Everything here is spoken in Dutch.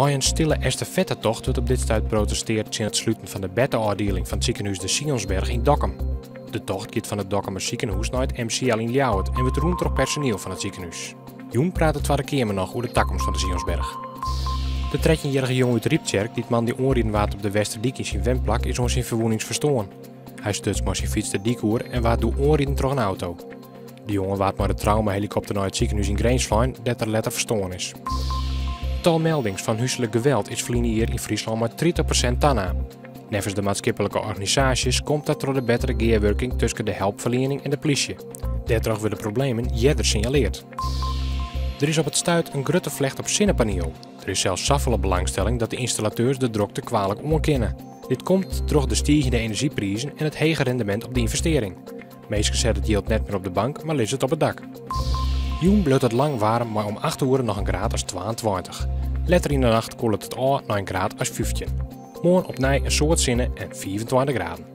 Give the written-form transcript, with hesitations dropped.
Maar een stille estafettetocht wordt op dit stuit protesteerd tegen het sluiten van de beddenafdeling van het ziekenhuis de Sionsberg in Dokkum. De tocht gaat van het Dokkumer ziekenhuis naar het MCL in Ljouwert en wordt roemt door personeel van het ziekenhuis. Jong praat het tweede keer nog over de toekomst van de Sionsberg. De 13-jarige jongen uit Rieptjerk, die het man die onreden waard op de Westerdiek in zijn wemplak, is ons zijn verwoenings verstoorn. Hij stutst maar zijn fiets de diek en waard door onreden door een auto. De jongen waart maar de traumahelikopter naar het ziekenhuis in Greensvlein dat er letter verstoorn is. Tal meldings van huiselijk geweld is verliezen hier in Friesland maar 30% tana. Nevens de maatschappelijke organisaties komt dat door de betere gearworking tussen de hulpverlening en de politie. Daardoor worden problemen eerder signaleerd. Er is op het stuit een grote vlecht op zonnepaneel. Er is zelfs zoveel belangstelling dat de installateurs de drukte kwalijk onderkennen. Dit komt door de stijgende energieprijzen en het hege rendement op de investering. Meesten zetten het yield net meer op de bank, maar leest het op het dak. Jong blijft het lang warm, maar om 8 uur nog een graad als 22. Later in de nacht koelt het al naar een graad als 15. Morgen opnieuw een soort zinnen en 24 graden.